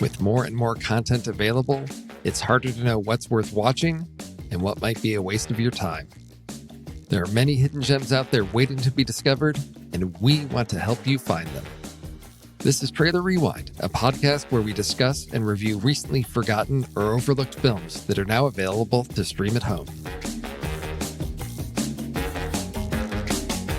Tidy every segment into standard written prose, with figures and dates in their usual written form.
With more and more content available, it's harder to know what's worth watching and what might be a waste of your time. There are many hidden gems out there waiting to be discovered, and we want to help you find them. This is Trailer Rewind, a podcast where we discuss and review recently forgotten or overlooked films that are now available to stream at home.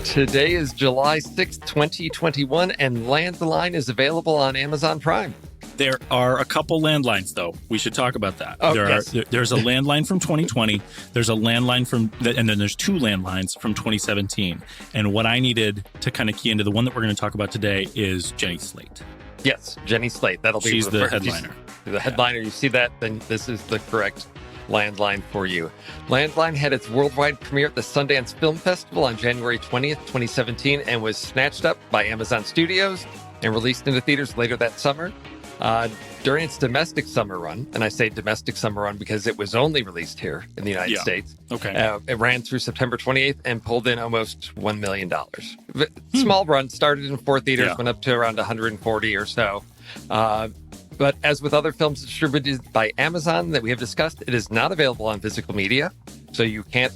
Today is July 6th, 2021, and Landline is available on Amazon Prime. There are a couple landlines, though. We should talk about that. Oh, There's a landline from 2020. There's a landline and then there's two landlines from 2017. And what I needed to kind of key into the one that we're going to talk about today is Jenny Slate. Yes, Jenny Slate. That'll be She's the headliner. The headliner. You see that? Then this is the correct Landline for you. Landline had its worldwide premiere at the Sundance Film Festival on January 20th, 2017, and was snatched up by Amazon Studios and released into theaters later that summer. During its domestic summer run, and I say domestic summer run because it was only released here in the United States. Okay. It ran through September 28th and pulled in almost $1 million. Small run, started in 4 theaters, went up to around 140 or so. But as with other films distributed by Amazon that we have discussed, it is not available on physical media. So you can't,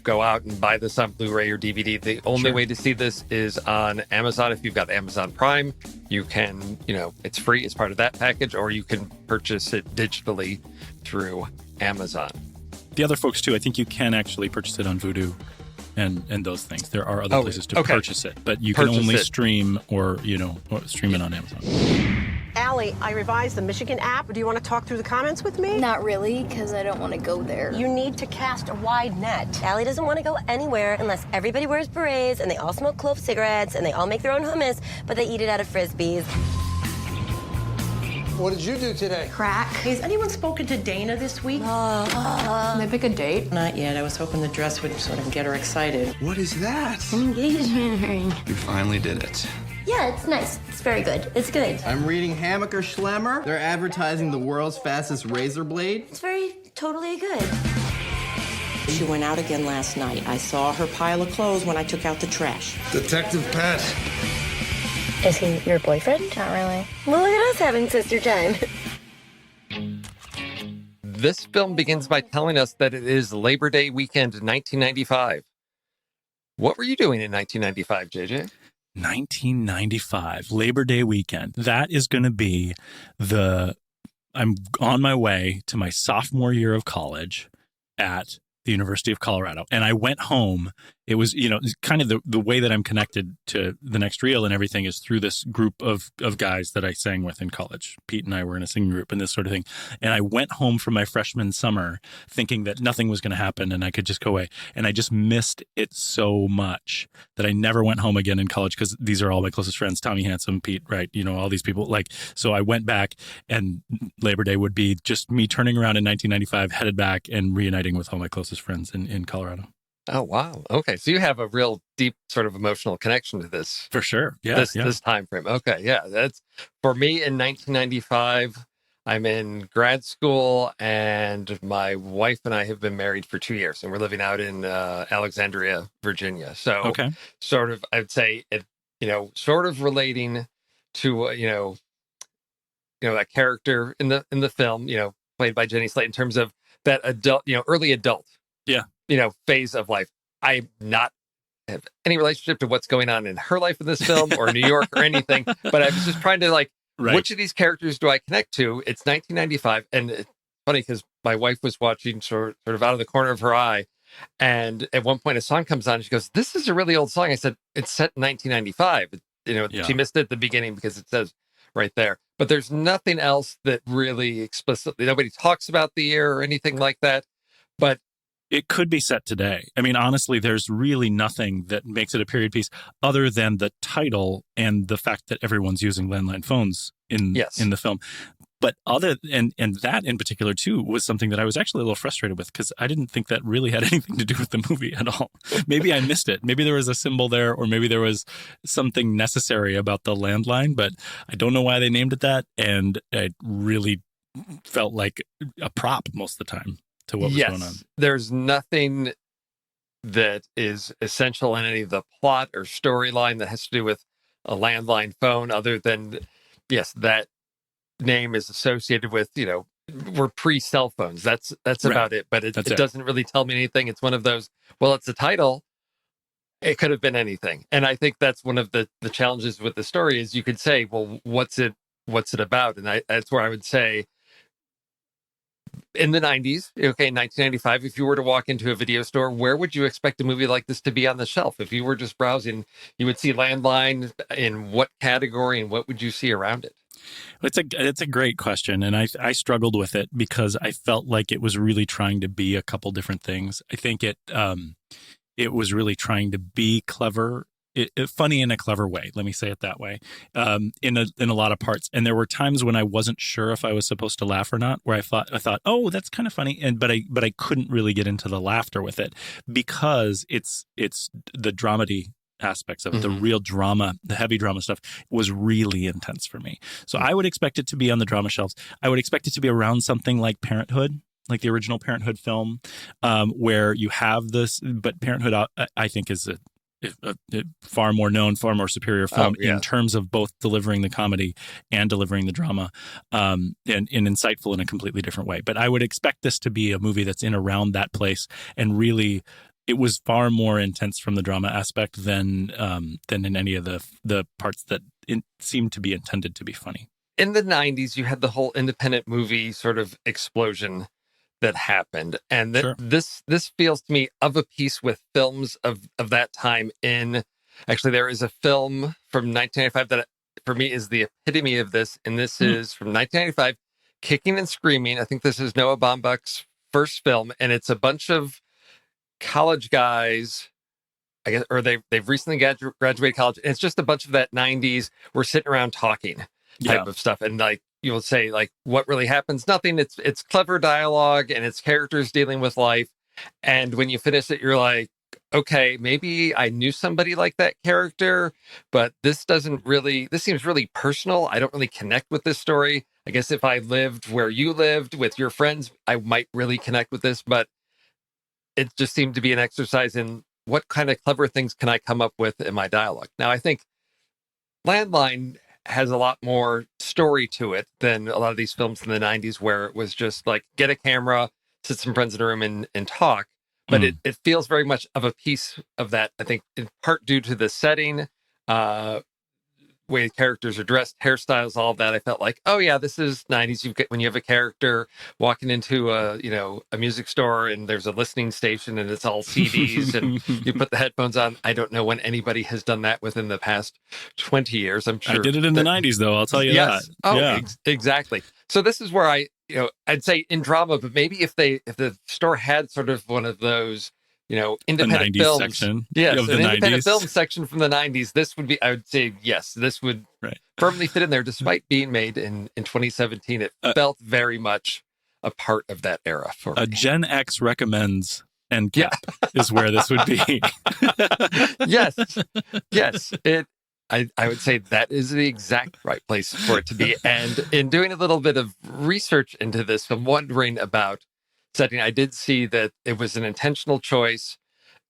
go out and buy this on Blu-ray or DVD. The only way to see this is on Amazon. If you've got Amazon Prime, you can, it's free as part of that package, or you can purchase it digitally through Amazon. The other folks, too, I think you can actually purchase it on Vudu and those things. There are other places to purchase it, but you can only stream or stream it on Amazon. Allie, I revised the Michigan app. Do you want to talk through the comments with me? Not really, because I don't want to go there. You need to cast a wide net. Allie doesn't want to go anywhere unless everybody wears berets and they all smoke clove cigarettes and they all make their own hummus, but they eat it out of Frisbees. What did you do today? Crack. Has anyone spoken to Dana this week? Can they pick a date? Not yet. I was hoping the dress would sort of get her excited. What is that? Engagement ring. You finally did it. Yeah, it's nice. It's very good. It's good. I'm reading Hammaker Schlemmer. They're advertising the world's fastest razor blade. It's very totally good. She went out again last night. I saw her pile of clothes when I took out the trash. Detective Pat. Is he your boyfriend? Not really. Well, look at us having sister time. This film begins by telling us that it is Labor Day weekend 1995. What were you doing in 1995, JJ? 1995, Labor Day weekend. That is going to be I'm on my way to my sophomore year of college at the University of Colorado. And I went home. It was, kind of the way that I'm connected to The Next Reel and everything is through this group of guys that I sang with in college. Pete and I were in a singing group and this sort of thing. And I went home from my freshman summer thinking that nothing was going to happen and I could just go away. And I just missed it so much that I never went home again in college because these are all my closest friends, Tommy Handsome, Pete, right? All these people. So I went back and Labor Day would be just me turning around in 1995, headed back and reuniting with all my closest friends in Colorado. Oh, wow. Okay. So you have a real deep sort of emotional connection to this. For sure. Yeah. This time frame. Okay. Yeah. That's for me in 1995. I'm in grad school and my wife and I have been married for 2 years and we're living out in Alexandria, Virginia. So sort of, I'd say it, sort of relating to, that character in the film, played by Jenny Slate in terms of that adult, early adult. Yeah. Phase of life. I not have any relationship to what's going on in her life in this film or New York or anything, but I was just trying to which of these characters do I connect to? It's 1995. And it's funny because my wife was watching sort of out of the corner of her eye. And at one point a song comes on and she goes, "This is a really old song." I said, "It's set in 1995. She missed it at the beginning because it says right there, but there's nothing else that really explicitly, nobody talks about the year or anything like that, but it could be set today. I mean, honestly, there's really nothing that makes it a period piece other than the title and the fact that everyone's using landline phones in the film. But and that in particular, too, was something that I was actually a little frustrated with because I didn't think that really had anything to do with the movie at all. Maybe I missed it. Maybe there was a symbol there or maybe there was something necessary about the landline, but I don't know why they named it that. And it really felt like a prop most of the time to what was going on. There's nothing that is essential in any of the plot or storyline that has to do with a landline phone other than, that name is associated with, we're pre-cell phones. That's Right. about it. But it doesn't really tell me anything. It's one of those, well, it's a title. It could have been anything. And I think that's one of the challenges with the story is you could say, well, what's it about? And that's where I would say in the 90s, okay, in 1995, if you were to walk into a video store, where would you expect a movie like this to be on the shelf? If you were just browsing, you would see Landline in what category and what would you see around it? It's a great question, and I struggled with it because I felt like it was really trying to be a couple different things. I think it was really trying to be clever, funny in a clever way. Let me say it that way. In a lot of parts, and there were times when I wasn't sure if I was supposed to laugh or not. Where I thought, oh, that's kind of funny, but I couldn't really get into the laughter with it because it's the dramedy aspects of it, the real drama, the heavy drama stuff was really intense for me. So I would expect it to be on the drama shelves. I would expect it to be around something like Parenthood, like the original Parenthood film, where you have this, but Parenthood, I think, is a far more known, far more superior film in terms of both delivering the comedy and delivering the drama, and insightful in a completely different way. But I would expect this to be a movie that's in around that place, and really, it was far more intense from the drama aspect than in any of the parts that seemed to be intended to be funny. In the 90s, you had the whole independent movie sort of explosion that happened. And this feels to me of a piece with films of that time actually, there is a film from 1995 that for me is the epitome of this. And this is from 1995, Kicking and Screaming. I think this is Noah Baumbach's first film. And it's a bunch of college guys, I guess, or they've recently graduated college. And it's just a bunch of that 90s, we're sitting around talking type of stuff. And like, you'll say, like, what really happens? Nothing. It's clever dialogue and it's characters dealing with life. And when you finish it, you're like, okay, maybe I knew somebody like that character, but this seems really personal. I don't really connect with this story. I guess if I lived where you lived with your friends, I might really connect with this, but it just seemed to be an exercise in what kind of clever things can I come up with in my dialogue. Now, I think Landline has a lot more story to it than a lot of these films in the 90s where it was just like, get a camera, sit some friends in a room and talk. But it feels very much of a piece of that, I think, in part due to the setting, way characters are dressed, hairstyles, all of that. I felt like, oh yeah, this is 90s. When you have a character walking into a music store and there's a listening station and it's all CDs and you put the headphones on. I don't know when anybody has done that within the past 20 years. I'm sure I did it in the 90s, though. I'll tell you that. Oh, yeah. Exactly. So this is where I'd say in drama, but maybe if the store had sort of one of those, independent films section, yes, of the an independent 90s. film section from the 90s, this would be, I would say, yes, this would firmly fit in there. Despite being made in 2017, it felt very much a part of that era for me. Gen X recommends end cap is where this would be. Yes. I would say that is the exact right place for it to be. And in doing a little bit of research into this, I'm wondering about setting, I did see that it was an intentional choice,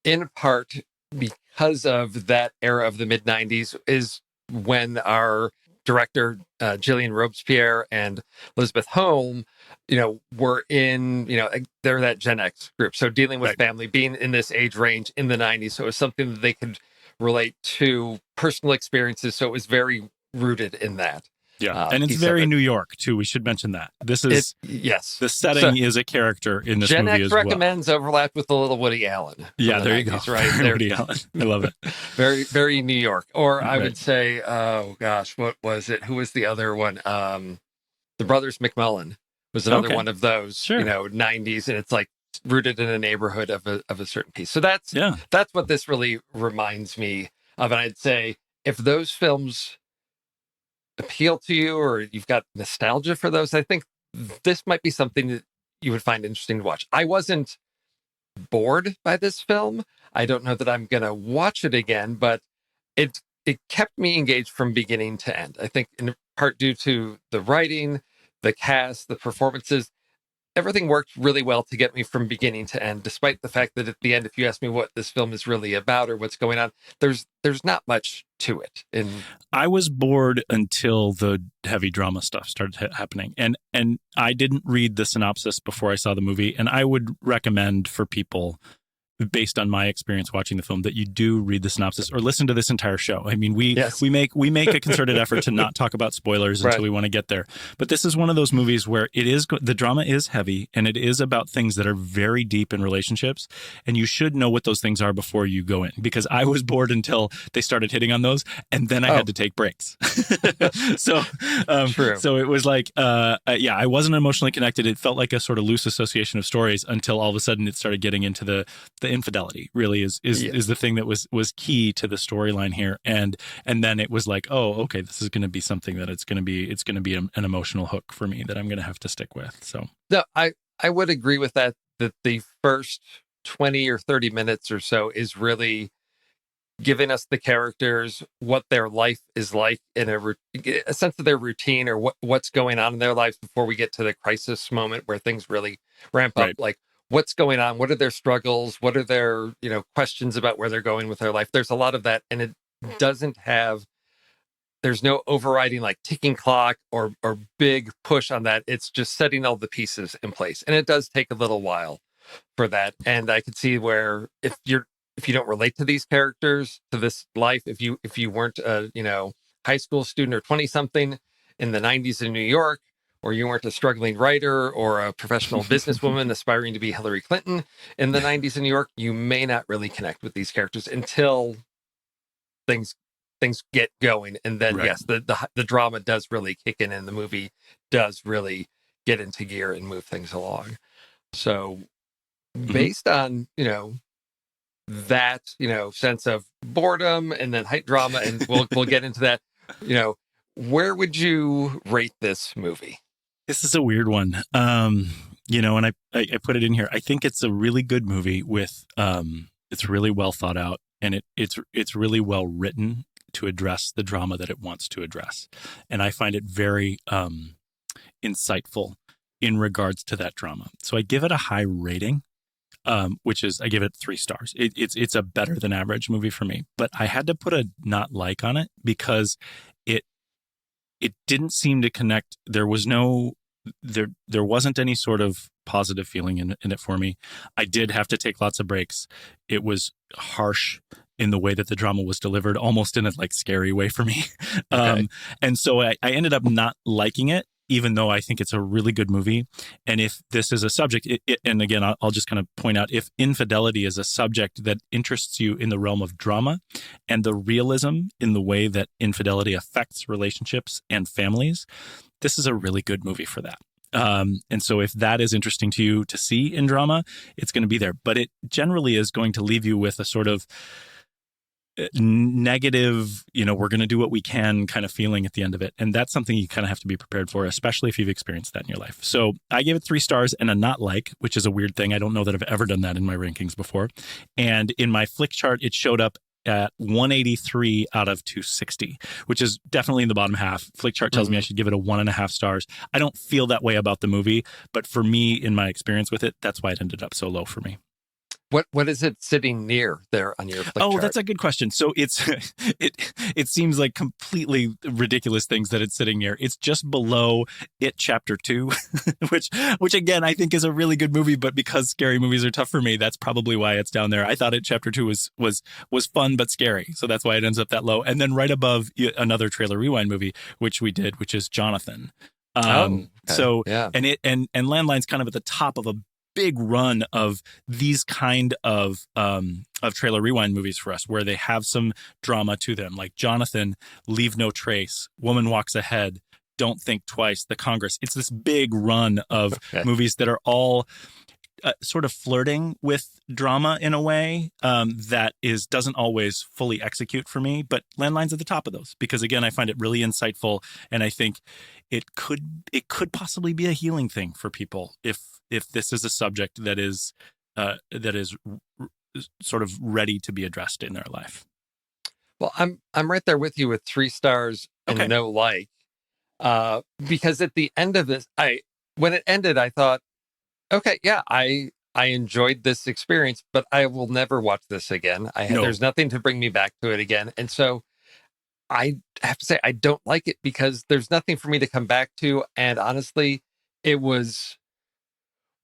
in part because of that era of the mid 90s is when our director, Gillian Robespierre and Elizabeth Holm, were in, they're that Gen X group. So dealing with family, being in this age range in the 90s. So it was something that they could relate to personal experiences. So it was very rooted in that. Yeah. And it's very New York, too. We should mention that. This is, yes. The setting is a character in this Gen movie X as well. recommends overlap with a little Woody Allen. Yeah, there you go. Right? Woody Allen. I love it. Very, very New York. Or I would say, oh gosh, what was it? Who was the other one? The Brothers McMullen was another one of those, 90s. And it's like rooted in a neighborhood of a certain piece. So that's what this really reminds me of. And I'd say if those films appeal to you or you've got nostalgia for those, I think this might be something that you would find interesting to watch. I wasn't bored by this film. I don't know that I'm going to watch it again, but it kept me engaged from beginning to end. I think in part due to the writing, the cast, the performances. everything worked really well to get me from beginning to end, despite the fact that at the end, if you ask me what this film is really about or what's going on, there's not much to it. And I was bored until the heavy drama stuff started happening. And I didn't read the synopsis before I saw the movie. And I would recommend for people, based on my experience watching the film, that you do read the synopsis or listen to this entire show. I mean, we make a concerted effort to not talk about spoilers until we want to get there. But this is one of those movies where the drama is heavy and it is about things that are very deep in relationships. And you should know what those things are before you go in, because I was bored until they started hitting on those, and then I had to take breaks. So it was like, I wasn't emotionally connected. It felt like a sort of loose association of stories until all of a sudden it started getting into the infidelity really is the thing that was key to the storyline here, and then it was like, oh, okay, this is going to be something that it's going to be an emotional hook for me that I'm going to have to stick with. So no, I would agree with that the first 20 or 30 minutes or so is really giving us the characters, what their life is like in a sense of their routine, or what's going on in their lives before we get to the crisis moment where things really ramp up. Like, what's going on? What are their struggles? What are their, questions about where they're going with their life? There's a lot of that. And it doesn't have, there's no overriding like ticking clock or big push on that. It's just setting all the pieces in place. And it does take a little while for that. And I could see where if you don't relate to these characters, to this life, if you weren't a, high school student or 20 something in the 90s in New York, or you weren't a struggling writer or a professional businesswoman aspiring to be Hillary Clinton in the 90s in New York, you may not really connect with these characters until things get going. And then, yes, the drama does really kick in, and the movie does really get into gear and move things along. So based on, that, sense of boredom and then height drama, and we'll get into that, where would you rate this movie? This is a weird one. And I put it in here. I think it's a really good movie with, it's really well thought out, and it's really well written to address the drama that it wants to address. And I find it very insightful in regards to that drama. So I give it a high rating, which is, I give it 3 stars. It's a better than average movie for me, but I had to put a not like on it because it didn't seem to connect. There wasn't any sort of positive feeling in it for me. I did have to take lots of breaks. It was harsh in the way that the drama was delivered, almost in a like scary way for me. Okay. And so I ended up not liking it, even though I think it's a really good movie. And if this is a subject, and again, I'll just kind of point out, if infidelity is a subject that interests you in the realm of drama and the realism in the way that infidelity affects relationships and families, this is a really good movie for that. And so if that is interesting to you to see in drama, it's going to be there. But it generally is going to leave you with a sort of negative, we're going to do what we can kind of feeling at the end of it. And that's something you kind of have to be prepared for, especially if you've experienced that in your life. So I gave it 3 stars and a not like, which is a weird thing. I don't know that I've ever done that in my rankings before. And in my flick chart, it showed up at 183 out of 260, which is definitely in the bottom half. Flick chart tells me I should give it a 1.5 stars. I don't feel that way about the movie, but for me, in my experience with it, that's why it ended up so low for me. What is it sitting near there on your flick chart? That's a good question. So it seems like completely ridiculous things that it's sitting near. It's just below It Chapter 2, which again I think is a really good movie, but because scary movies are tough for me, that's probably why it's down there. I thought It Chapter 2 was fun but scary, so that's why it ends up that low. And then right above another Trailer Rewind movie, which we did, which is Jonathan. Okay. So yeah. And Landline's kind of at the top of a big run of these kind of Trailer Rewind movies for us, where they have some drama to them, like Jonathan, Leave No Trace, Woman Walks Ahead, Don't Think Twice, The Congress. It's this big run of movies that are all sort of flirting with drama in a way that doesn't always fully execute for me. But Landline's at the top of those because, again, I find it really insightful, and I think it could possibly be a healing thing for people if this is a subject that is sort of ready to be addressed in their life. Well, I'm right there with you with 3 stars and no like, because at the end of this, when it ended, I thought, Okay, yeah, I enjoyed this experience, but I will never watch this again. No. There's nothing to bring me back to it again, and so I have to say I don't like it because there's nothing for me to come back to. And honestly, it was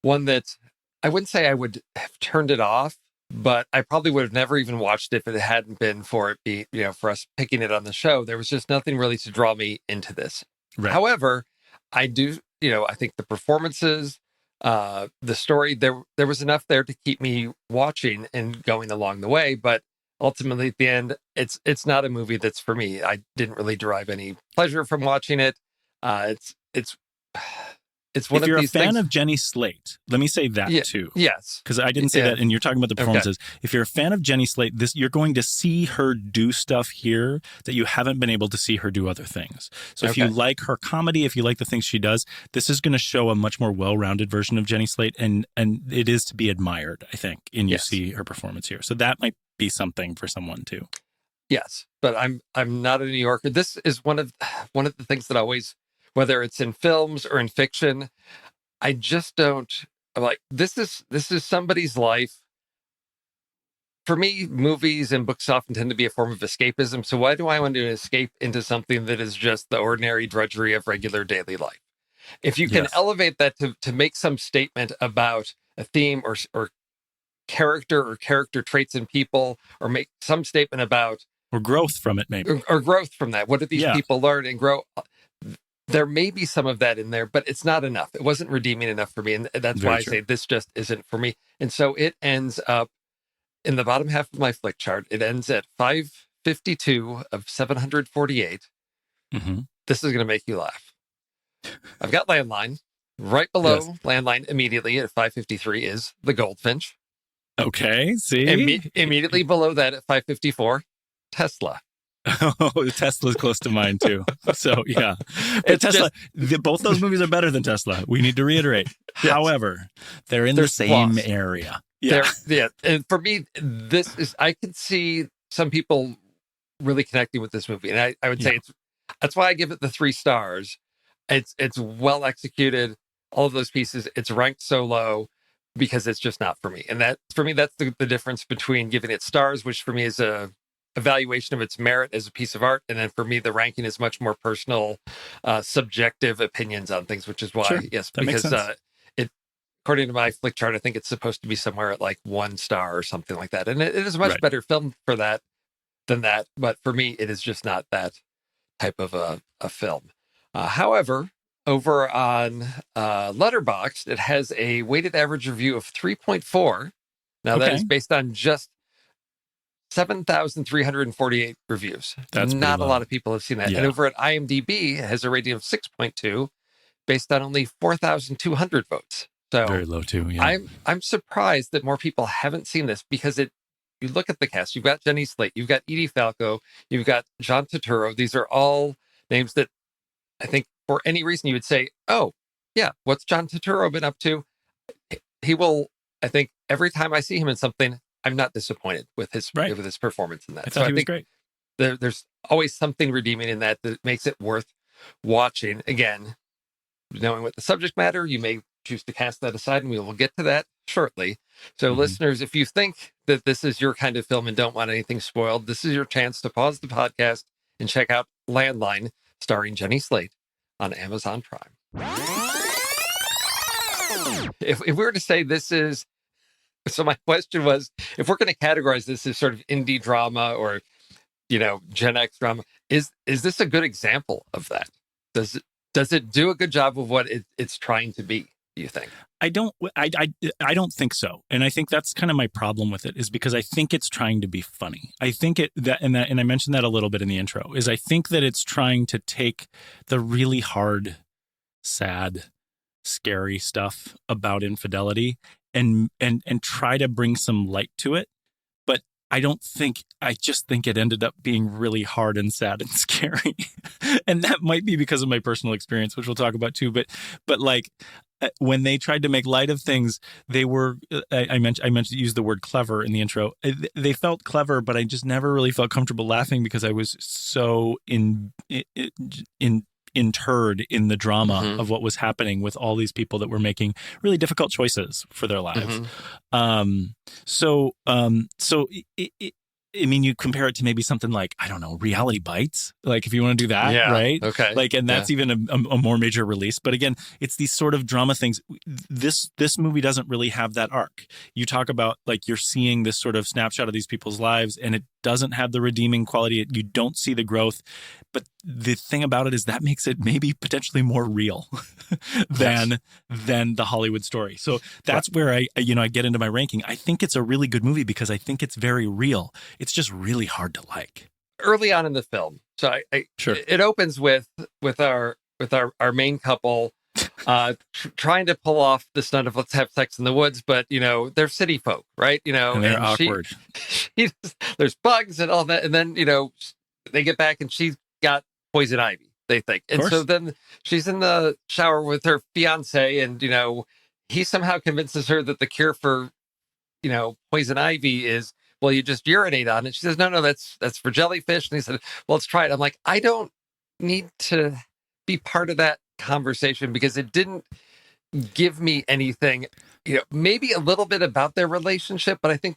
one that I wouldn't say I would have turned it off, but I probably would have never even watched it if it hadn't been for it be, for us picking it on the show. There was just nothing really to draw me into this. Right. However, I do, I think the performances, the story, there was enough there to keep me watching and going along the way. But ultimately, at the end, it's not a movie that's for me. I didn't really derive any pleasure from watching it. It's it's one if you're of a these fan things. of Jenny Slate, let me say that too. Yes. Because I didn't say that, and you're talking about the performances. Okay. If you're a fan of Jenny Slate, you're going to see her do stuff here that you haven't been able to see her do other things. So if you like her comedy, if you like the things she does, this is going to show a much more well-rounded version of Jenny Slate, and it is to be admired, I think, and you see her performance here. So that might be something for someone too. Yes, but I'm not a New Yorker. This is one of the things that always, whether it's in films or in fiction, I just don't. I'm like, this is somebody's life. For me, movies and books often tend to be a form of escapism. So why do I want to escape into something that is just the ordinary drudgery of regular daily life? If you can elevate that to make some statement about a theme or character traits in people, or make some statement about or growth from it, maybe, or growth from that. What do these people learn and grow? There may be some of that in there, but it's not enough. It wasn't redeeming enough for me. And that's why I say this just isn't for me. And so it ends up in the bottom half of my flick chart. It ends at 552 of 748. Mm-hmm. This is going to make you laugh. I've got Landline. Right below Landline immediately at 553 is The Goldfinch. Okay, see? Immediately below that at 554, Tesla. Oh, Tesla's close to mine too. So yeah, but Tesla. Both those movies are better than Tesla. We need to reiterate. Yes. However, they're in the same area. Yeah, and for me, this is. I can see some people really connecting with this movie, and I would say that's why I give it the 3 stars. It's well executed. All of those pieces. It's ranked so low because it's just not for me. And that for me, that's the difference between giving it stars, which for me is a evaluation of its merit as a piece of art, and then for me the ranking is much more personal, subjective opinions on things, which is why because it, according to my flick chart, I think it's supposed to be somewhere at like 1 star or something like that, and it is a much better film for that than that, but for me it is just not that type of a film. However, over on Letterboxd, it has a weighted average review of 3.4. Now that is based on just 7,348 reviews. That's not a lot of people have seen that. Yeah. And over at IMDb, it has a rating of 6.2 based on only 4,200 votes. So very low too. Yeah. I'm surprised that more people haven't seen this, because you look at the cast, you've got Jenny Slate, you've got Edie Falco, you've got John Turturro. These are all names that I think for any reason you would say, oh yeah, what's John Turturro been up to? He will, I think every time I see him in something, I'm not disappointed with his performance in that. I thought he was great. There's always something redeeming in that makes it worth watching. Again, knowing what the subject matter, you may choose to cast that aside, and we will get to that shortly. So listeners, if you think that this is your kind of film and don't want anything spoiled, this is your chance to pause the podcast and check out Landline, starring Jenny Slate, on Amazon Prime. If we were to say this is, so my question was, if we're going to categorize this as sort of indie drama or, Gen X drama, is this a good example of that? Does it do a good job of what it's trying to be, do you think? I don't think so. And I think that's kind of my problem with it, is because I think it's trying to be funny. I think and I mentioned that a little bit in the intro, is I think that it's trying to take the really hard, sad, scary stuff about infidelity and try to bring some light to it. But I just think it ended up being really hard and sad and scary. And that might be because of my personal experience, which we'll talk about too. But like, when they tried to make light of things, they were, I used the word clever in the intro. They felt clever, but I just never really felt comfortable laughing because I was so interred in the drama Mm-hmm. of what was happening with all these people that were making really difficult choices for their lives. Mm-hmm. I mean, you compare it to maybe something like, I don't know, Reality Bites, like if you want to do that, Yeah. right? Okay. Like, and that's even a more major release. But again, it's these sort of drama things. This movie doesn't really have that arc. You talk about like you're seeing this sort of snapshot of these people's lives, and it doesn't have the redeeming quality. You don't see the growth. But the thing about it is that makes it maybe potentially more real than the Hollywood story. So that's where I get into my ranking. I think it's a really good movie because I think it's very real. It's just really hard to like. Early on in the film, so Sure. it opens with our main couple trying to pull off the stunt of let's have sex in the woods, but they're city folk, right? And they're awkward. There's bugs and all that, and then they get back and she's got poison ivy, they think, and so then she's in the shower with her fiance, and he somehow convinces her that the cure for poison ivy is, well, you just urinate on it. She says, no, that's for jellyfish. And he said, well, let's try it. I'm like, I don't need to be part of that conversation because it didn't give me anything, maybe a little bit about their relationship, but I think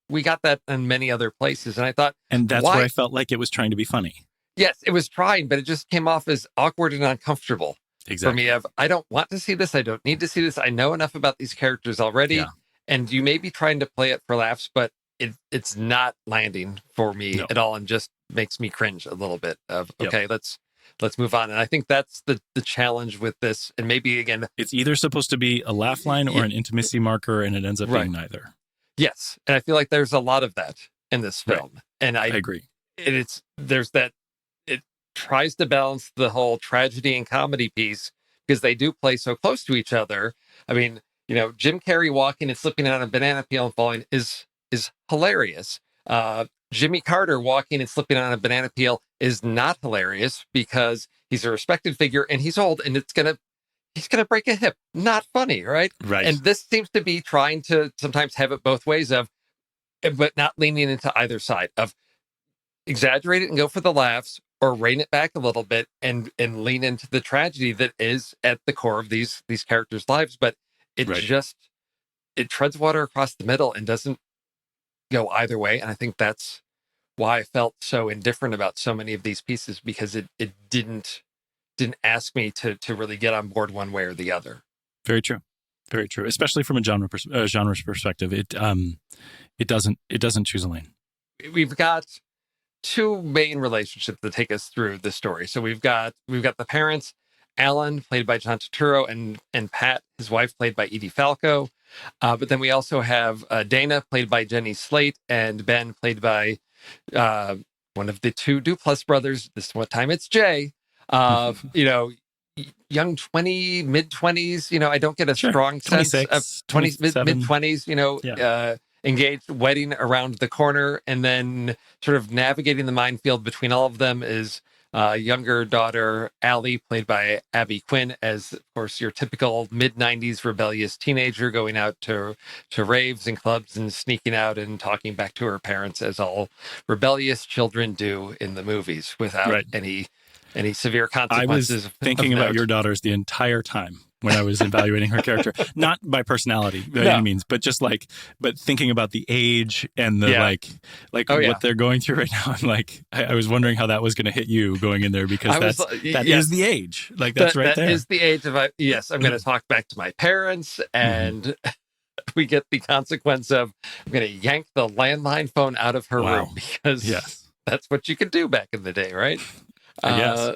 we got that in many other places. And I thought, and that's where I felt like it was trying to be funny. Yes, it was trying, but it just came off as awkward and uncomfortable for me. I don't want to see this. I don't need to see this. I know enough about these characters already. Yeah. And you may be trying to play it for laughs, but it's not landing for me at all, and just makes me cringe a little bit of, okay, let's move on. And I think that's the challenge with this. And maybe, again, it's either supposed to be a laugh line or an intimacy marker, and it ends up being neither. Yes. And I feel like there's a lot of that in this film. Right. And I agree. There's that, it tries to balance the whole tragedy and comedy piece because they do play so close to each other. I mean, Jim Carrey walking and slipping on a banana peel and falling is hilarious. Jimmy Carter walking and slipping on a banana peel is not hilarious because he's a respected figure and he's old, and he's gonna break a hip. Not funny, right? Right. And this seems to be trying to sometimes have it both ways but not leaning into either side of exaggerate it and go for the laughs, or rein it back a little bit and lean into the tragedy that is at the core of these characters' lives. But it it treads water across the middle and doesn't go either way. And I think that's why I felt so indifferent about so many of these pieces, because it didn't ask me to really get on board one way or the other. Very true. Very true. Especially from a genre's perspective. It doesn't choose a lane. We've got two main relationships that take us through the story. So we've got the parents, Alan, played by John Turturro, and Pat, his wife, played by Edie Falco. But then we also have Dana, played by Jenny Slate, and Ben, played by one of the two Duplass brothers. This time it's Jay. Young 20, mid-20s. I don't get a strong sense of 20, mid-20s. Engaged, wedding around the corner, and then sort of navigating the minefield between all of them is younger daughter Allie, played by Abby Quinn, as of course your typical mid-90s rebellious teenager going out to raves and clubs and sneaking out and talking back to her parents, as all rebellious children do in the movies, without any severe consequences. I was thinking about your daughters the entire time when I was evaluating her character, not by personality by any means, but just but thinking about the age and the what they're going through right now. I'm like, I was wondering how that was going to hit you going in there, because that is the age. Like that's right there. That is the age of, I'm going to talk back to my parents, and we get the consequence of, I'm going to yank the landline phone out of her room, because that's what you could do back in the day, right? I guess.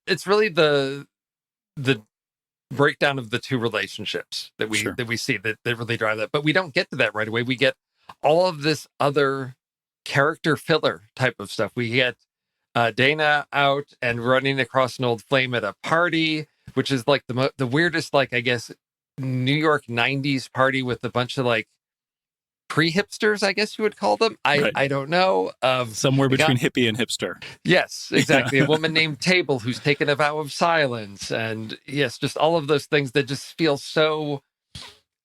It's really the breakdown of the two relationships that we see that really drive that. But we don't get to that right away. We get all of this other character filler type of stuff. We get Dana out and running across an old flame at a party, which is like the weirdest, I guess, New York 90s party with a bunch of pre-hipsters, I guess you would call them. I don't know. Somewhere between hippie and hipster. Yes, exactly. A woman named Table who's taken a vow of silence. And yes, just all of those things that just feel so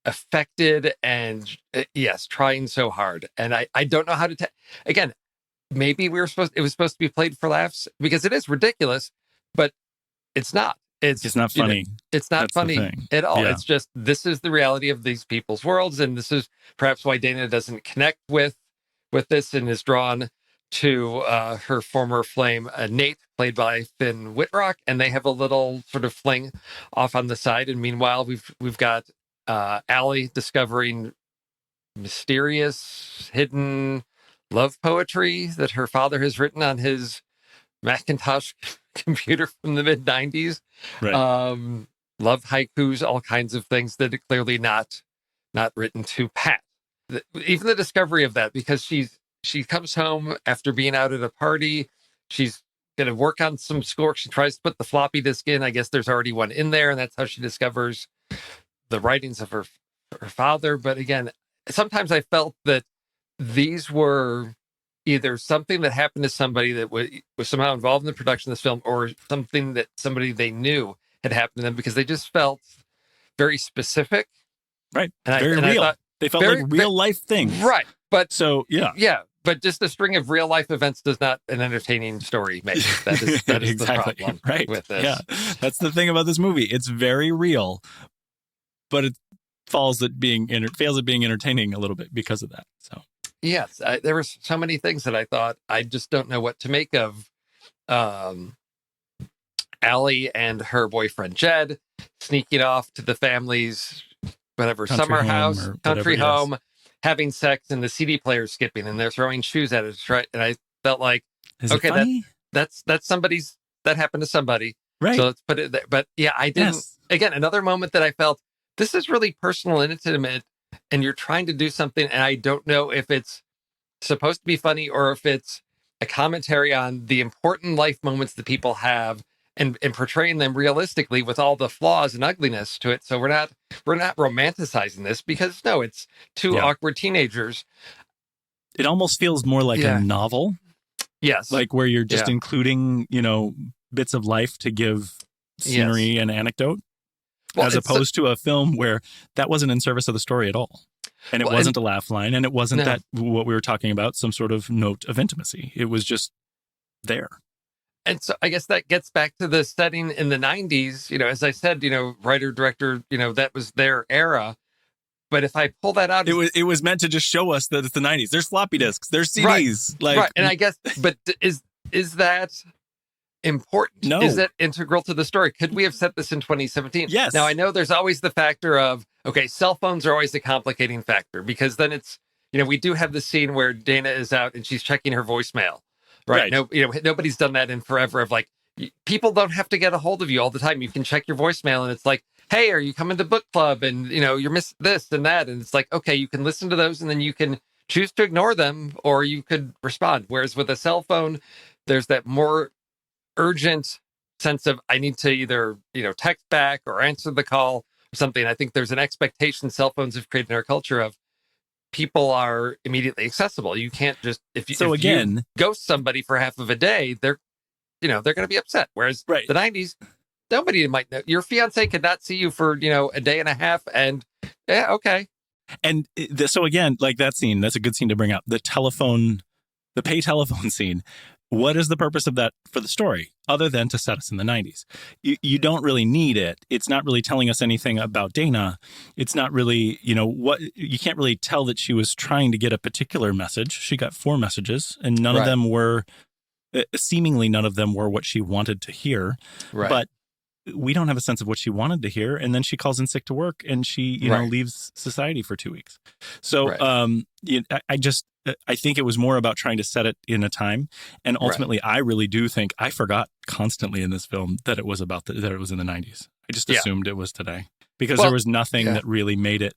affected and trying so hard. And I don't know how to again, maybe it was supposed to be played for laughs, because it is ridiculous, but It's not. It's not funny. It's not That's the funny thing. at all. Yeah. It's just, this is the reality of these people's worlds. And this is perhaps why Dana doesn't connect with this and is drawn to her former flame, Nate, played by Finn Whitrock. And they have a little sort of fling off on the side. And meanwhile, we've got Allie discovering mysterious, hidden love poetry that her father has written on his Macintosh computer from the mid 90s. Right. Love haikus, all kinds of things that are clearly not written to Pat. Even the discovery of that, because she comes home after being out at a party. She's going to work on some schoolwork. She tries to put the floppy disk in. I guess there's already one in there, and that's how she discovers the writings of her father. But again, sometimes I felt that these were either something that happened to somebody that was somehow involved in the production of this film, or something that somebody they knew had happened to them, because they just felt very specific. Right. And very real. They felt like real life things. Right. But so, yeah. Yeah. But just a string of real life events does not an entertaining story make. That is exactly. the problem right. with this. Yeah. That's the thing about this movie. It's very real, but it fails at being entertaining a little bit because of that. So yes, there were so many things that I thought, I just don't know what to make of. Allie and her boyfriend Jed sneaking off to the family's summer house, country home, having sex, and the CD player skipping, and they're throwing shoes at us. Right, and I felt like, okay, that's somebody's, that happened to somebody. Right. So let's put it there. But yeah, I didn't. Yes. Again, another moment that I felt, this is really personal and intimate, and you're trying to do something, and I don't know if it's supposed to be funny or if it's a commentary on the important life moments that people have, and portraying them realistically with all the flaws and ugliness to it. So we're not romanticizing this, because no, it's two awkward teenagers. It almost feels more like a novel. Yes. Like where you're just including, bits of life to give scenery and anecdote, as opposed to a film where that wasn't in service of the story at all. And it wasn't a laugh line, and it wasn't that what we were talking about, some sort of note of intimacy. It was just there. And so I guess that gets back to the setting in the 90s. As I said, writer, director, that was their era. But if I pull that out, it was meant to just show us that it's the 90s. There's floppy disks, there's CDs. Right. And I guess, but is that important? No. Is that integral to the story? Could we have set this in 2017? Yes. Now, I know there's always the factor of, okay, cell phones are always a complicating factor, because then it's, we do have the scene where Dana is out and she's checking her voicemail. Right. No, nobody's done that in forever, of like, people don't have to get a hold of you all the time. You can check your voicemail and it's like, hey, are you coming to book club? And, you're missing this and that. And it's like, okay, you can listen to those and then you can choose to ignore them, or you could respond. Whereas with a cell phone, there's that more urgent sense of, I need to either, text back or answer the call or something. I think there's an expectation cell phones have created in our culture of, people are immediately accessible. You can't just, if you ghost somebody for half of a day, they're going to be upset. Whereas the 90s, nobody might know. Your fiance could not see you for, a day and a half, and okay. And so again, like that scene, that's a good scene to bring up. The pay telephone scene. What is the purpose of that for the story, other than to set us in the 90s? You don't really need it. It's not really telling us anything about Dana. It's not really, you can't really tell that she was trying to get a particular message. She got 4 messages, and none of them were, seemingly none of them were what she wanted to hear. Right. But we don't have a sense of what she wanted to hear. And then she calls in sick to work, and she, leaves society for 2 weeks. So I think it was more about trying to set it in a time. And ultimately, I really do think I forgot constantly in this film that it was that it was in the 90s. I just assumed it was today, because there was nothing that really made it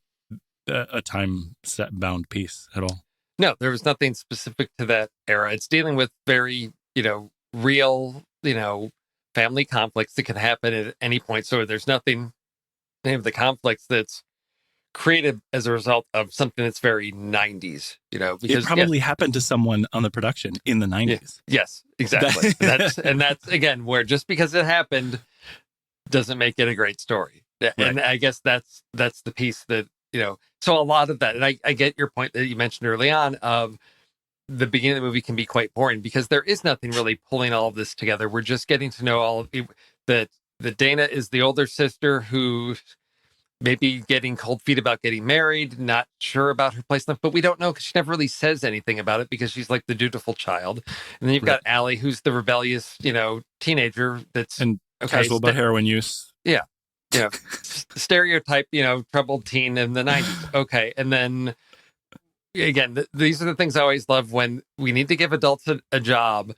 a time set bound piece at all. No, there was nothing specific to that era. It's dealing with very, real, family conflicts that can happen at any point. So there's nothing, any of the conflicts that's created as a result of something that's very 90s, because it probably happened to someone on the production in the 90s. Yes, exactly. that's again, where just because it happened doesn't make it a great story. Right. And I guess that's the piece that, so a lot of that, and I get your point that you mentioned early on of the beginning of the movie can be quite boring, because there is nothing really pulling all of this together. We're just getting to know all of that Dana is the older sister who maybe getting cold feet about getting married, not sure about her place in life, but we don't know because she never really says anything about it because she's like the dutiful child. And then you've got Allie, who's the rebellious, teenager that's casual about heroin use. Yeah. Stereotype, troubled teen in the 90s. Okay. And then again, these are the things I always love when we need to give adults a job.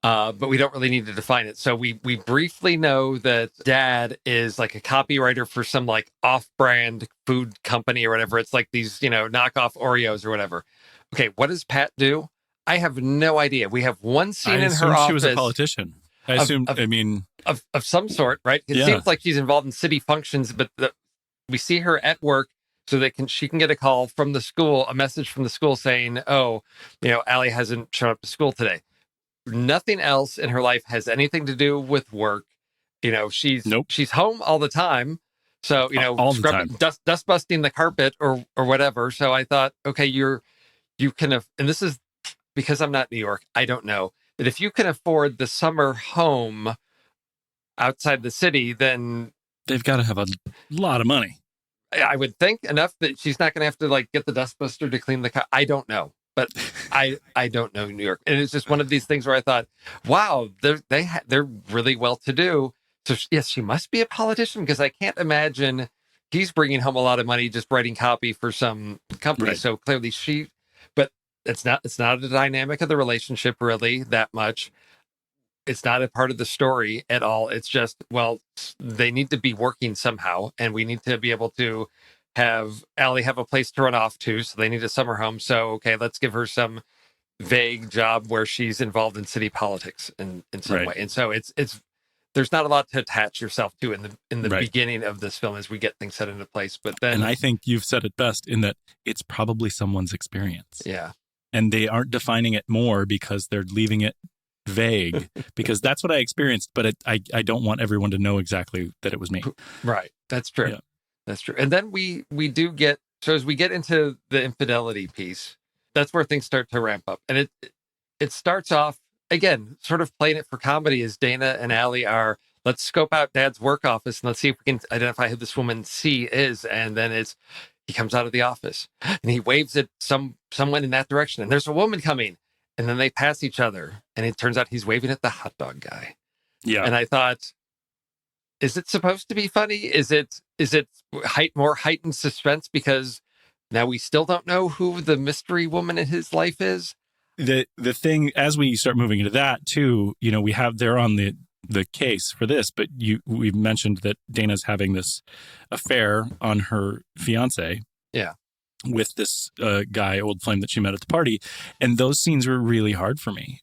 But we don't really need to define it. So we briefly know that dad is like a copywriter for some like off-brand food company or whatever. It's like these, knockoff Oreos or whatever. Okay, what does Pat do? I have no idea. We have one scene in her office. She was a politician. I assumed, of some sort, right? It seems like she's involved in city functions, but we see her at work so she can get a call from the school, a message from the school saying, oh, Allie hasn't shown up to school today. Nothing else in her life has anything to do with work. She's home all the time. So, scrubbing, dust busting the carpet or whatever. So I thought, okay, you can, and this is because I'm not New York. I don't know that if you can afford the summer home outside the city, then they've got to have a lot of money. I would think enough that she's not going to have to like get the dustbuster to clean the car. I don't know. But I don't know New York. And it's just one of these things where I thought, wow, they're really well-to-do. So yes, she must be a politician because I can't imagine he's bringing home a lot of money just writing copy for some company. Right. So clearly but it's not a dynamic of the relationship really that much. It's not a part of the story at all. It's just, well, they need to be working somehow and we need to be able to have Allie have a place to run off to, so they need a summer home. So, okay, let's give her some vague job where she's involved in city politics in some way. And so it's there's not a lot to attach yourself to in the beginning of this film as we get things set into place. But then, and I think you've said it best in that it's probably someone's experience. Yeah, and they aren't defining it more because they're leaving it vague because that's what I experienced. But I don't want everyone to know exactly that it was me. Right, that's true. Yeah. That's true. And then we do get, so as we get into the infidelity piece, that's where things start to ramp up. And it starts off, again, sort of playing it for comedy as Dana and Allie are, let's scope out Dad's work office and let's see if we can identify who this woman C is. And then he comes out of the office and he waves at someone in that direction. And there's a woman coming. And then they pass each other. And it turns out he's waving at the hot dog guy. Yeah. And I thought, is it supposed to be funny? Is it more heightened suspense because now we still don't know who the mystery woman in his life is? The thing, as we start moving into that too, they're on the case for this, but we've mentioned that Dana's having this affair on her fiance. Yeah. With this guy, old flame that she met at the party. And those scenes were really hard for me.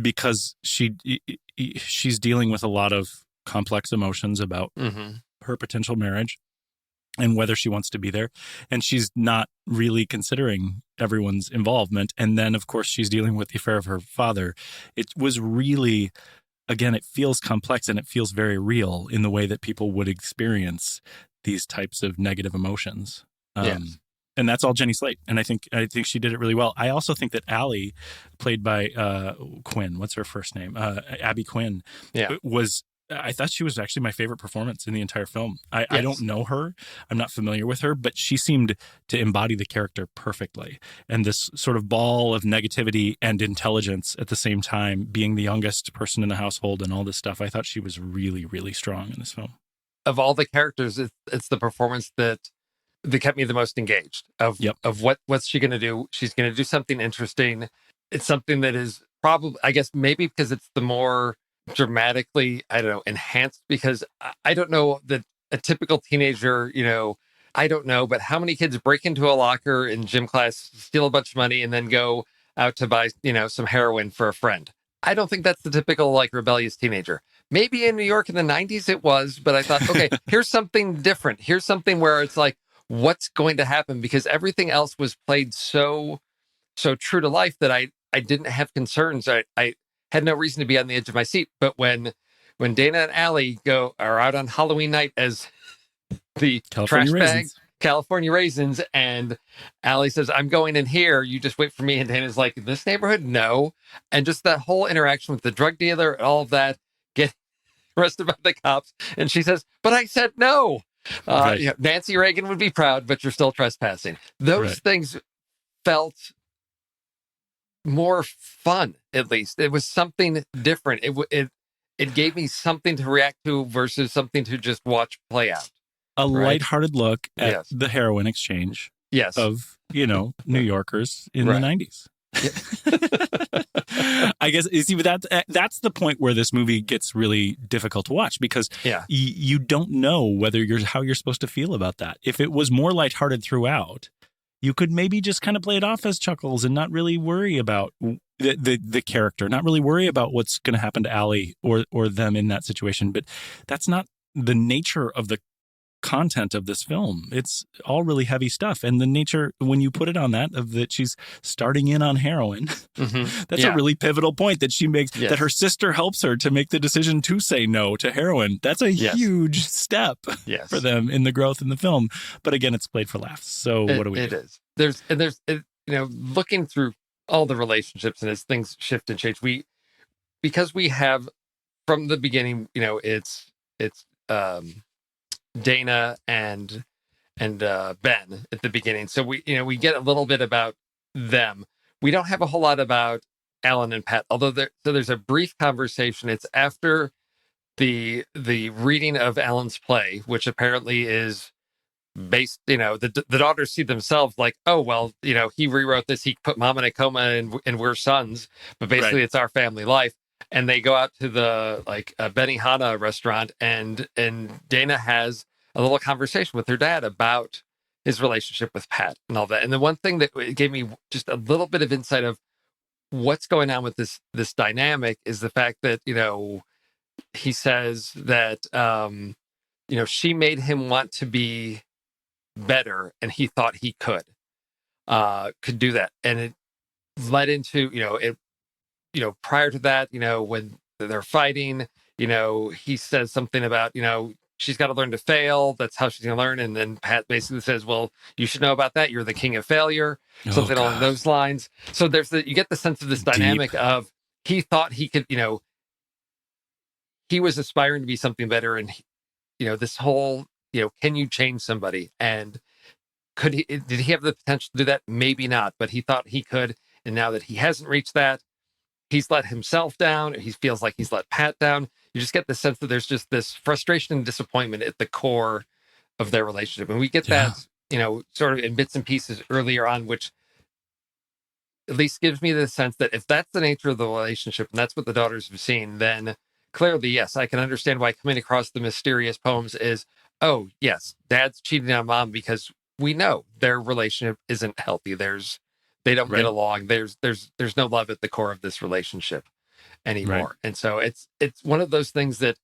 Because she's dealing with a lot of complex emotions about her potential marriage and whether she wants to be there. And she's not really considering everyone's involvement. And then, of course, she's dealing with the affair of her father. It was really, again, it feels complex and it feels very real in the way that people would experience these types of negative emotions. Yes. And that's all Jenny Slate. And I think she did it really well. I also think that Allie, played by Quinn, what's her first name? Abby Quinn, I thought she was actually my favorite performance in the entire film. I don't know her. I'm not familiar with her, but she seemed to embody the character perfectly. And this sort of ball of negativity and intelligence at the same time, being the youngest person in the household and all this stuff. I thought she was really, really strong in this film. Of all the characters, it's the performance that kept me the most engaged of what's she going to do? She's going to do something interesting. It's something that is probably, I guess, maybe because it's the more dramatically, I don't know, enhanced, because I don't know that a typical teenager, I don't know, but how many kids break into a locker in gym class, steal a bunch of money, and then go out to buy, some heroin for a friend? I don't think that's the typical like rebellious teenager. Maybe in New York in the 90s it was, but I thought, okay, here's something different. Here's something where it's like, what's going to happen? Because everything else was played so true to life that I didn't have concerns. I had no reason to be on the edge of my seat. But when Dana and Allie are out on Halloween night as the California trash raisins. bag, California raisins, and Allie says, I'm going in here, you just wait for me. And Dana's like, this neighborhood? No. And just that whole interaction with the drug dealer and all of that, arrested by the cops. And she says, but I said no. Right. Nancy Reagan would be proud, but you're still trespassing. Those Right. things felt more fun, at least. It was something different. It gave me something to react to versus something to just watch play out. A Right. lighthearted look at Yes. the heroin exchange Yes. of, New Yorkers in Right. the 90s. I guess you see, but that's the point where this movie gets really difficult to watch because Yeah. you don't know whether how you're supposed to feel about that. If it was more lighthearted throughout, you could maybe just kind of play it off as chuckles and not really worry about the character, not really worry about what's going to happen to Allie or them in that situation. But that's not the nature of the content of this film. It's all really heavy stuff. And the nature, when you put it on that, of that she's starting in on heroin, Mm-hmm. that's a really pivotal point that she makes, Yes. that her sister helps her to make the decision to say no to heroin. That's a Yes. huge step Yes. for them in the growth in the film. But again, it's played for laughs. So what do we It do? is. There's looking through all the relationships and as things shift and change, because we have from the beginning, it's Dana and Ben at the beginning. So we get a little bit about them. We don't have a whole lot about Alan and Pat, although there's a brief conversation. It's after the reading of Alan's play, which apparently is based, the daughters see themselves like, oh, well, he rewrote this, he put mom in a coma and we're sons, but basically Right. it's our family life. And they go out to the Benihana restaurant, and Dana has a little conversation with her dad about his relationship with Pat and all that. And the one thing that gave me just a little bit of insight of what's going on with this dynamic is the fact that, he says that, she made him want to be better and he thought he could do that. And it led into, prior to that, when they're fighting, he says something about, she's got to learn to fail. That's how she's going to learn. And then Pat basically says, well, you should know about that. You're the king of failure. Something along God. those lines. So you get the sense of this dynamic of he thought he could, he was aspiring to be something better. And, this whole, can you change somebody? And did he have the potential to do that? Maybe not, but he thought he could. And now that he hasn't reached that, he's let himself down. He feels like he's let Pat down. You just get the sense that there's just this frustration and disappointment at the core of their relationship. And we get that, sort of in bits and pieces earlier on, which at least gives me the sense that if that's the nature of the relationship and that's what the daughters have seen, then clearly, yes, I can understand why coming across the mysterious poems is, oh, yes, dad's cheating on mom because we know their relationship isn't healthy. They don't get along. There's no love at the core of this relationship anymore. Right. And so it's one of those things that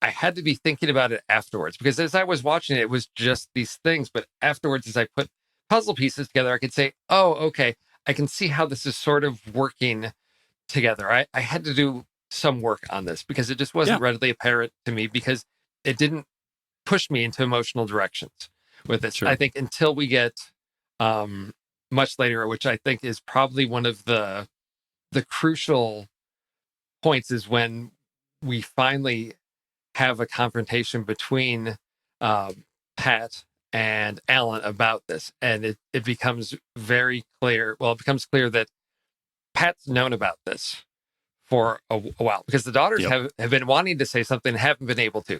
I had to be thinking about it afterwards, because as I was watching it was just these things. But afterwards, as I put puzzle pieces together, I could say, oh, okay, I can see how this is sort of working together. I had to do some work on this because it just wasn't readily apparent to me, because it didn't push me into emotional directions with this. Sure. I think until we get much later, which I think is probably one of the crucial points, is when we finally have a confrontation between Pat and Alan about this. And it becomes very clear. Well, it becomes clear that Pat's known about this for a while, because the daughters have been wanting to say something, haven't been able to.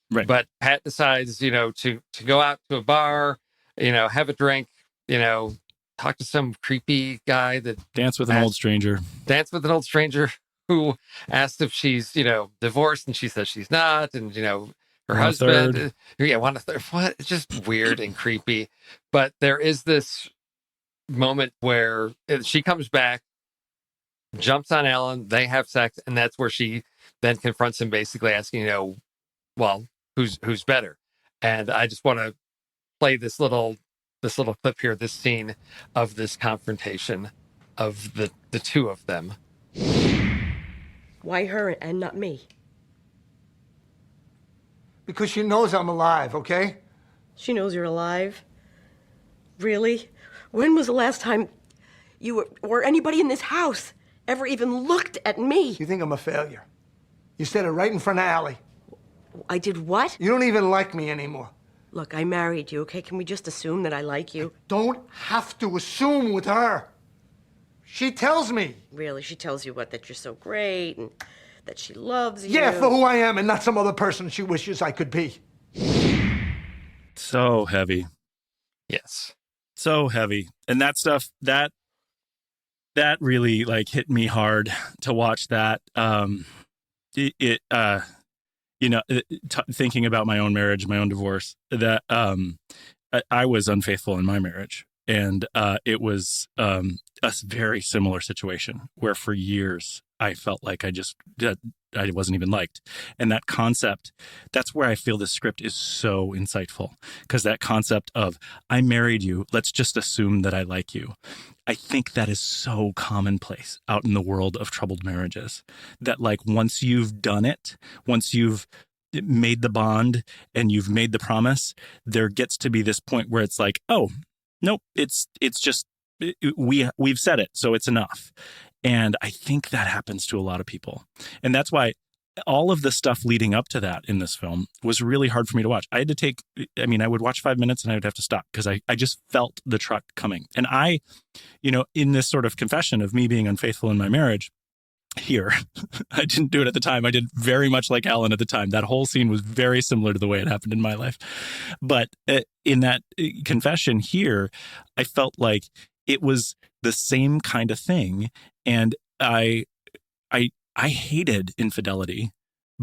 Right. But Pat decides, to go out to a bar, have a drink, talk to some creepy guy that Dance with an old stranger who asked if she's, divorced, and she says she's not. And, her husband, want a third. What? It's just weird and creepy. But there is this moment where she comes back, jumps on Alan, they have sex, and that's where she then confronts him, basically asking, well, who's better? And I just want to play this little clip here, this scene of this confrontation of the two of them. Why her and not me? Because she knows I'm alive, okay? She knows you're alive. Really? When was the last time you or anybody in this house ever even looked at me? You think I'm a failure? You said it right in front of Allie. I did what? You don't even like me anymore. Look, I married you, okay? Can we just assume that I like you? Don't have to assume with her. She tells me. Really? She tells you what? That you're so great and that she loves you? Yeah, for who I am and not some other person she wishes I could be. So heavy. Yes. So heavy. And that stuff, that really like hit me hard to watch that. Thinking about my own marriage, my own divorce, that I was unfaithful in my marriage. And it was a very similar situation where for years I felt like I wasn't even liked. And that concept, that's where I feel the script is so insightful, because that concept of I married you, let's just assume that I like you. I think that is so commonplace out in the world of troubled marriages, that like once you've done it, once you've made the bond and you've made the promise, there gets to be this point where it's like, oh, nope, it's just we've said it, so it's enough. And I think that happens to a lot of people. And that's why all of the stuff leading up to that in this film was really hard for me to watch. I would watch 5 minutes and I would have to stop because I just felt the truck coming. And in this sort of confession of me being unfaithful in my marriage here, I didn't do it at the time. I did very much like Alan at the time. That whole scene was very similar to the way it happened in my life. But in that confession here, I felt like it was the same kind of thing. And I hated infidelity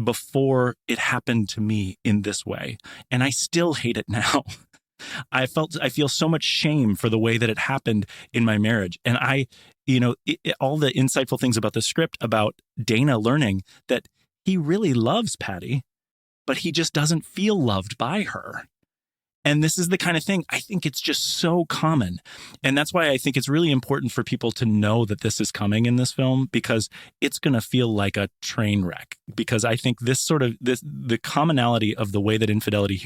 before it happened to me in this way. And I still hate it now. I feel so much shame for the way that it happened in my marriage. And all the insightful things about the script, about Dana learning that he really loves Patty, but he just doesn't feel loved by her. And this is the kind of thing, I think it's just so common. And that's why I think it's really important for people to know that this is coming in this film, because it's going to feel like a train wreck. Because I think the commonality of the way that infidelity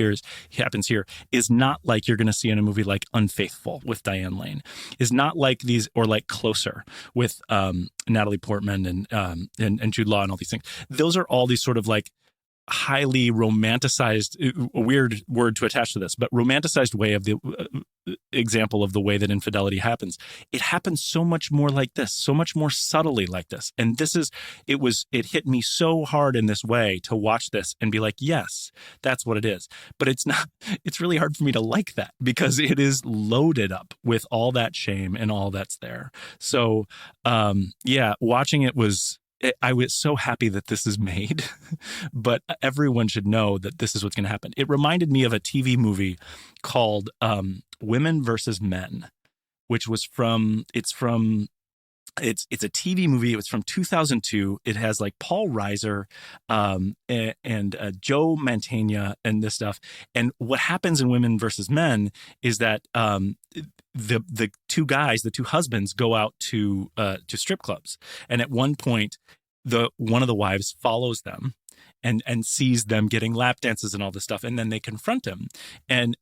happens here is not like you're going to see in a movie like Unfaithful with Diane Lane, is not like these, or like Closer with Natalie Portman and Jude Law and all these things. Those are all these sort of like highly romanticized, a weird word to attach to this, but romanticized way of the example of the way that infidelity happens. It happens so much more like this, so much more subtly like this. And it hit me so hard in this way to watch this and be like, yes, that's what it is. But it's really hard for me to like that, because it is loaded up with all that shame and all that's there. So, watching it I was so happy that this is made, but everyone should know that this is what's going to happen. It reminded me of a TV movie called Women versus Men, which was it's a TV movie. It was from 2002. It has like Paul Reiser and Joe Mantegna and this stuff. And what happens in Women versus Men is that the two guys, the two husbands, go out to strip clubs, and at one point, one of the wives follows them and sees them getting lap dances and all this stuff, and then they confront him and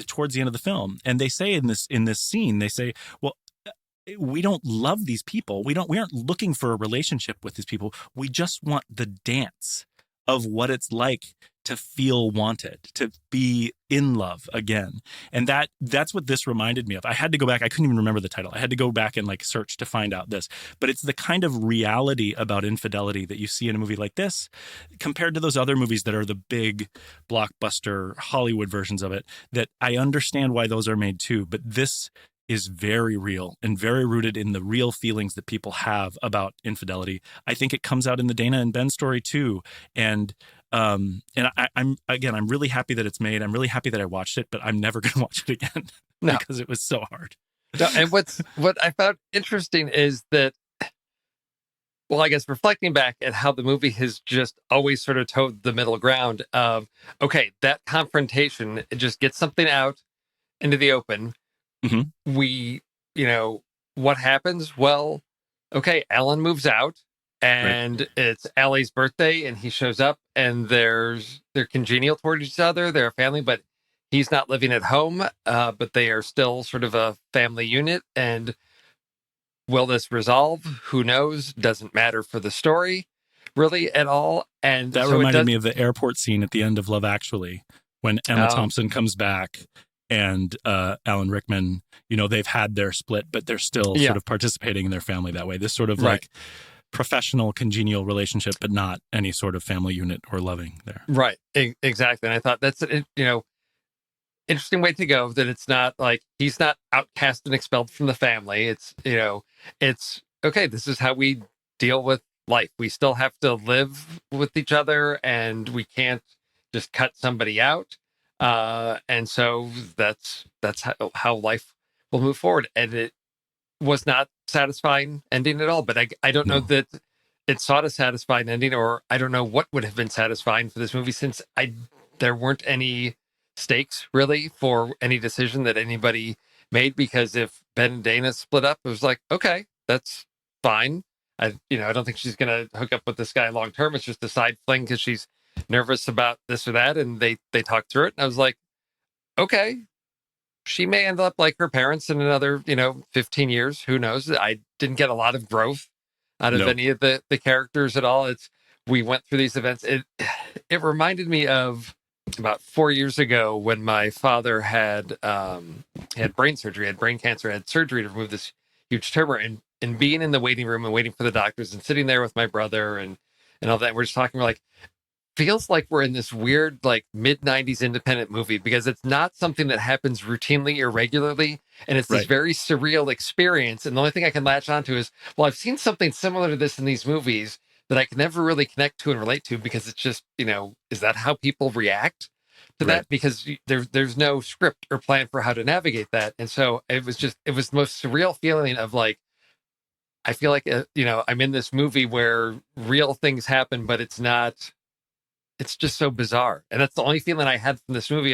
towards the end of the film, and they say in this scene, they say, well, we don't love these people. We aren't looking for a relationship with these people. We just want the dance of what it's like to feel wanted, to be in love again. And that's what this reminded me of. I had to go back. I couldn't even remember the title. I had to go back and like search to find out this. But it's the kind of reality about infidelity that you see in a movie like this compared to those other movies that are the big blockbuster Hollywood versions of it, that I understand why those are made too. But this is very real and very rooted in the real feelings that people have about infidelity. I think it comes out in the Dana and Ben story too. And I'm really happy that it's made. I'm really happy that I watched it, but I'm never going to watch it again because it was so hard. No, and what I found interesting is that, well, I guess reflecting back at how the movie has just always sort of towed the middle ground of, okay, that confrontation, it just gets something out into the open. Mm-hmm. What happens? Well, okay, Alan moves out, and It's Allie's birthday, and he shows up, and they're congenial toward each other. They're a family, but he's not living at home, but they are still sort of a family unit. And will this resolve? Who knows? Doesn't matter for the story. really at all. And that so reminded me of the airport scene at the end of Love Actually, when Emma Thompson comes back and Alan Rickman, they've had their split, but they're still sort of participating in their family that way. This sort of like professional, congenial relationship, but not any sort of family unit or loving there. Right. Exactly. And I thought that's, interesting way to go, that it's not like he's not outcast and expelled from the family. It's, it's okay. This is how we deal with life. We still have to live with each other, and we can't just cut somebody out. And so that's how life will move forward. And it was not satisfying ending at all. But I don't know that it sought a satisfying ending, or I don't know what would have been satisfying for this movie, since there weren't any stakes really for any decision that anybody made. Because if Ben and Dana split up, it was like, okay, that's fine. I don't think she's going to hook up with this guy long term. It's just a side fling because she's nervous about this or that, and they talked through it. And I was like, okay, she may end up like her parents in another 15 years. Who knows? I didn't get a lot of growth out of any of the characters at all. We went through these events. It reminded me of about 4 years ago when my father had brain surgery, had brain cancer, had surgery to remove this huge tumor, and being in the waiting room and waiting for the doctors and sitting there with my brother and all that. We're just talking, we're like, feels like we're in this weird like mid-90s independent movie, because it's not something that happens routinely or regularly, and it's this very surreal experience. And the only thing I can latch onto is, well, I've seen something similar to this in these movies that I can never really connect to and relate to, because it's just, is that how people react to that? Because there's no script or plan for how to navigate that. And so it was the most surreal feeling of like, I feel like, I'm in this movie where real things happen, but it's just so bizarre. And that's the only feeling I had from this movie.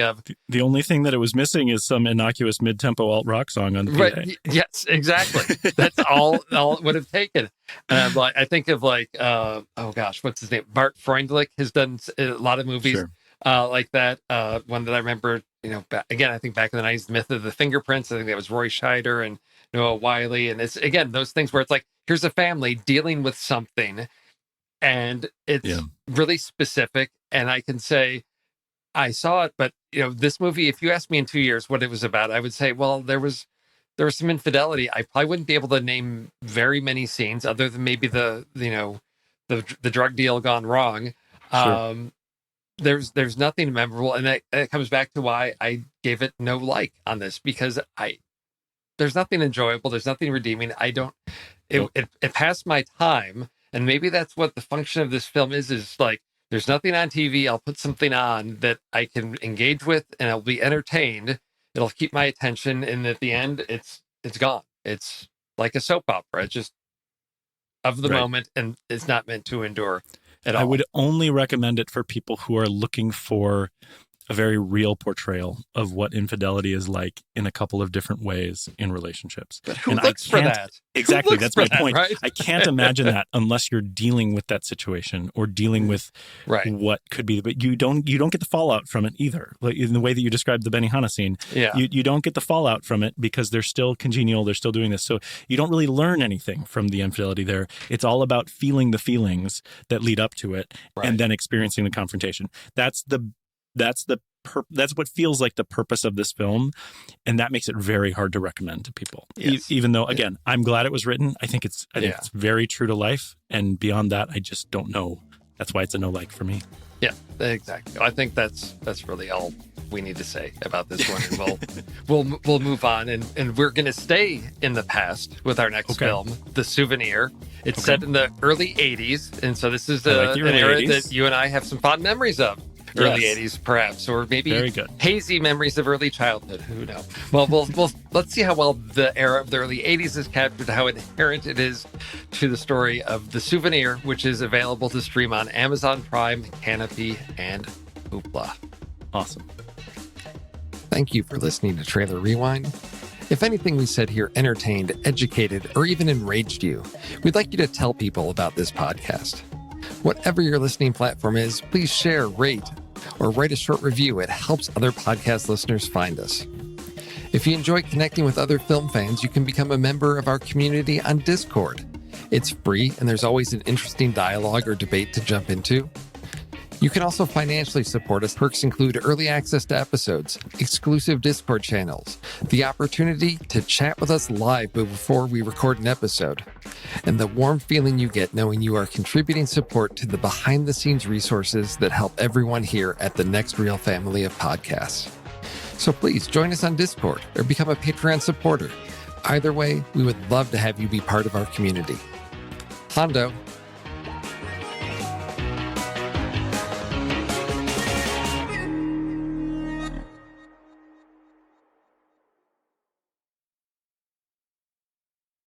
The only thing that it was missing is some innocuous mid-tempo alt-rock song on the PA. Right. Yes, exactly. That's all it would have taken. And I think of like, what's his name? Bart Freundlich has done a lot of movies like that. One that I remember, again, I think back in the 90s, Myth of the Fingerprints. I think that was Roy Scheider and Noah Wiley. And it's, again, those things where it's like, here's a family dealing with something, and it's really specific. And I can say, I saw it, but this movie, if you asked me in 2 years what it was about, I would say, well, there was some infidelity. I probably wouldn't be able to name very many scenes other than maybe the drug deal gone wrong. Sure. There's nothing memorable. And that comes back to why I gave it no like on this, because there's nothing enjoyable. There's nothing redeeming. It passed my time. And maybe that's what the function of this film is like, there's nothing on TV. I'll put something on that I can engage with, and I'll be entertained. It'll keep my attention. And at the end, it's gone. It's like a soap opera. It's just of the moment, and it's not meant to endure at all. I would only recommend it for people who are looking for a very real portrayal of what infidelity is like in a couple of different ways in relationships. But who looks for that? Exactly. That's my point. Right? I can't imagine that unless you're dealing with that situation or dealing with what could be. But you don't get the fallout from it either. Like in the way that you described the Benihana scene, you don't get the fallout from it because they're still congenial. They're still doing this. So you don't really learn anything from the infidelity there. It's all about feeling the feelings that lead up to it and then experiencing the confrontation. That's what feels like the purpose of this film, and that makes it very hard to recommend to people. Yes. Even though, again, I'm glad it was written. I think it's very true to life, and beyond that, I just don't know. That's why it's a no like for me. Yeah, exactly. I think that's really all we need to say about this one. And we'll move on, and we're going to stay in the past with our next film, The Souvenir. It's set in the early 80s, and so this is an era 80s. That you and I have some fond memories of. Early 80s, perhaps, or maybe hazy memories of early childhood. Who knows? Well, let's see how well the era of the early 80s is captured, how inherent it is to the story of The Souvenir, which is available to stream on Amazon Prime, Canopy, and Hoopla. Awesome. Thank you for listening to Trailer Rewind. If anything we said here entertained, educated, or even enraged you, we'd like you to tell people about this podcast. Whatever your listening platform is, please share, rate, or write a short review. It helps other podcast listeners find us. If you enjoy connecting with other film fans, you can become a member of our community on Discord. It's free, and there's always an interesting dialogue or debate to jump into. You can also financially support us. Perks include early access to episodes, exclusive Discord channels, the opportunity to chat with us live before we record an episode, and the warm feeling you get knowing you are contributing support to the behind-the-scenes resources that help everyone here at the Next Real family of podcasts. So please join us on Discord or become a Patreon supporter. Either way, we would love to have you be part of our community. Hondo,